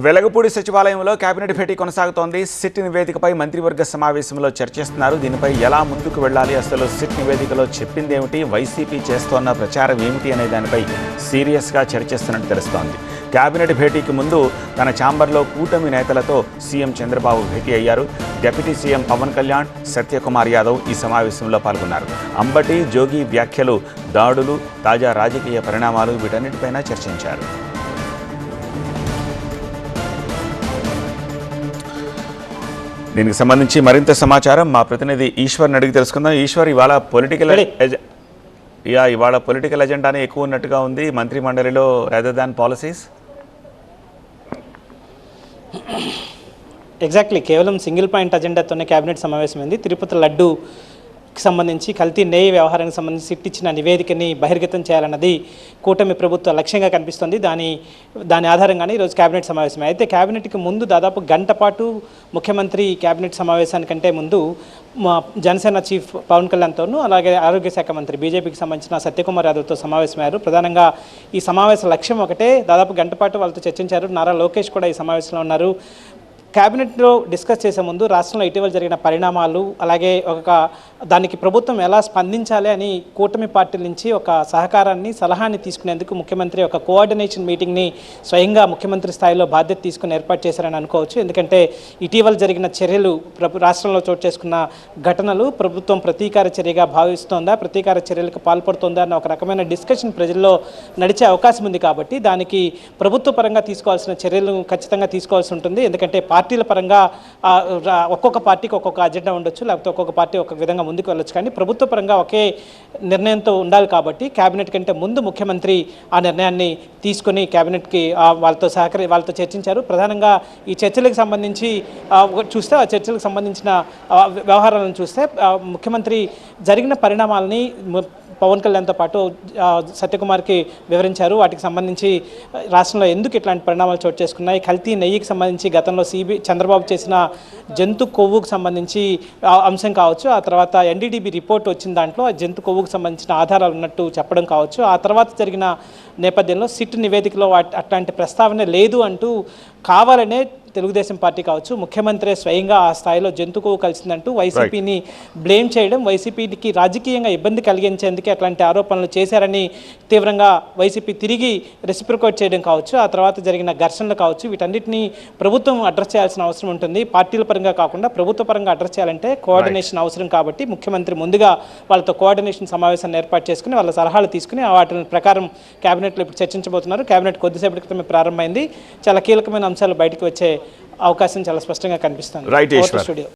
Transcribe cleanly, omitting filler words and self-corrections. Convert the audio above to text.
వెలగపూడి సచివాలయంలో కేబినెట్ భేటీ కొనసాగుతోంది. సిట్ నివేదికపై మంత్రివర్గ సమావేశంలో చర్చిస్తున్నారు. దీనిపై ఎలా ముందుకు వెళ్ళాలి, అసలు సిట్ నివేదికలో చెప్పిందేమిటి, వైసీపీ చేస్తోన్న ప్రచారం ఏమిటి అనే దానిపై సీరియస్గా చర్చిస్తున్నట్టు తెలుస్తోంది. కేబినెట్ భేటీకి ముందు తన ఛాంబర్లో కూటమి నేతలతో సీఎం చంద్రబాబు భేటీ అయ్యారు. డిప్యూటీ సీఎం పవన్ కళ్యాణ్, సత్యకుమార్ యాదవ్ ఈ సమావేశంలో పాల్గొన్నారు. అంబటి, జోగి వ్యాఖ్యలు, దాడులు, తాజా రాజకీయ పరిణామాలు వీటన్నిటిపైన చర్చించారు. దీనికి సంబంధించి మరింత సమాచారం మా ప్రతినిధి ఈశ్వర్ని అడిగి తెలుసుకుందాం. ఈశ్వర్, ఇవాళ పొలిటికల్ ఎజెండానే ఎక్కువ ఉన్నట్టుగా ఉంది మంత్రి మండలిలో రాదర్ దాన్ పాలసీస్. ఎగ్జాక్ట్లీ, కేవలం సింగిల్ పాయింట్ అజెండాతోనే కేబినెట్ సమావేశమైంది. తిరుపతి లడ్డూకి సంబంధించి కల్తీ నెయ్యి వ్యవహారానికి సంబంధించి సిట్ ఇచ్చిన నివేదికని బహిర్గతం చేయాలన్నది కూటమి ప్రభుత్వ లక్ష్యంగా కనిపిస్తుంది. దాని ఆధారంగానే ఈరోజు కేబినెట్ సమావేశం. అయితే కేబినెట్కి ముందు దాదాపు గంట పాటు ముఖ్యమంత్రి కేబినెట్ సమావేశానికంటే ముందు జనసేన చీఫ్ పవన్ కళ్యాణ్తోనూ, అలాగే ఆరోగ్య శాఖ మంత్రి బీజేపీకి సంబంధించిన సత్యకుమార్ యాదవ్తో సమావేశమయ్యారు. ప్రధానంగా ఈ సమావేశ లక్ష్యం ఒకటే, దాదాపు గంట పాటు వాళ్ళతో చర్చించారు. నారా లోకేష్ కూడా ఈ సమావేశంలో ఉన్నారు. క్యాబినెట్లో డిస్కస్ చేసే ముందు రాష్ట్రంలో ఇటీవల జరిగిన పరిణామాలు, అలాగే దానికి ప్రభుత్వం ఎలా స్పందించాలి అని కూటమి పార్టీల నుంచి ఒక సహకారాన్ని, సలహాన్ని తీసుకునేందుకు ముఖ్యమంత్రి ఒక కోఆర్డినేషన్ మీటింగ్ని స్వయంగా ముఖ్యమంత్రి స్థాయిలో బాధ్యత తీసుకుని ఏర్పాటు చేశారని అనుకోవచ్చు. ఎందుకంటే ఇటీవల జరిగిన చర్యలు, రాష్ట్రంలో చోటు చేసుకున్న ఘటనలు ప్రభుత్వం ప్రతీకార చర్యగా భావిస్తోందా, ప్రతీకార చర్యలకు పాల్పడుతోందా అన్న ఒక రకమైన డిస్కషన్ ప్రజల్లో నడిచే అవకాశం ఉంది. కాబట్టి దానికి ప్రభుత్వ పరంగా తీసుకోవాల్సిన చర్యలు ఖచ్చితంగా తీసుకోవాల్సి ఉంటుంది. ఎందుకంటే పార్టీల పరంగా ఒక్కొక్క పార్టీకి ఒక్కొక్క అజెండా ఉండొచ్చు, లేకపోతే ఒక్కొక్క పార్టీ ఒక్కొక్క విధంగా ముందుకు వెళ్ళొచ్చు. కానీ ప్రభుత్వ పరంగా ఒకే నిర్ణయంతో ఉండాలి. కాబట్టి కేబినెట్ కంటే ముందు ముఖ్యమంత్రి ఆ నిర్ణయాన్ని తీసుకుని కేబినెట్కి వాళ్ళతో చర్చించారు. ప్రధానంగా ఈ చర్చలకు సంబంధించి చూస్తే, ఆ చర్చలకు సంబంధించిన వ్యవహారాలను చూస్తే ముఖ్యమంత్రి జరిగిన పరిణామాలని పవన్ కళ్యాణ్తో పాటు సత్యకుమార్కి వివరించారు. వాటికి సంబంధించి రాష్ట్రంలో ఎందుకు ఇట్లాంటి పరిణామాలు చోటు చేసుకున్నాయి, కల్తీ నెయ్యికి సంబంధించి గతంలో చంద్రబాబు చేసిన జంతు కొవ్వుకు సంబంధించి అంశం కావచ్చు, ఆ తర్వాత ఎన్డీడీబీ రిపోర్ట్ వచ్చిన దాంట్లో జంతు కొవ్వుకు సంబంధించిన ఆధారాలు ఉన్నట్టు చెప్పడం కావచ్చు, ఆ తర్వాత జరిగిన నేపథ్యంలో సిట్ నివేదికలో అట్లాంటి ప్రస్తావన లేదు అంటూ కావాలనే తెలుగుదేశం పార్టీ కావచ్చు, ముఖ్యమంత్రి స్వయంగా ఆ స్థాయిలో జంతు కొవ్వు కలిసిందంటూ వైసీపీని బ్లేమ్ చేయడం, వైసీపీకి రాజకీయంగా ఇబ్బంది కలిగించేందుకే అట్లాంటి ఆరోపణలు చేశారని తీవ్రంగా వైసీపీ తిరిగి రెసిప్రికేట్ చేయడం కావచ్చు, ఆ తర్వాత జరిగిన ఘర్షణలు కావచ్చు, వీటన్నిటిని ప్రభుత్వం అడ్రస్ చేయాల్సిన అవసరం ఉంటుంది. పార్టీల పరంగా కాకుండా ప్రభుత్వ పరంగా అడ్రస్ చేయాలంటే కోఆర్డినేషన్ అవసరం. కాబట్టి ముఖ్యమంత్రి ముందుగా వాళ్ళతో కోఆర్డినేషన్ సమావేశాన్ని ఏర్పాటు చేసుకుని వాళ్ళ సలహాలు తీసుకుని వాటి ప్రకారం కేబినెట్లో ఇప్పుడు చర్చించబోతున్నారు. కేబినెట్ కొద్దిసేపటి క్రితమే ప్రారంభమైంది. చాలా కీలకమైన అంశాలు బయటకు వచ్చే అవకాశం చాలా స్పష్టంగా కనిపిస్తుంది. Right, studio.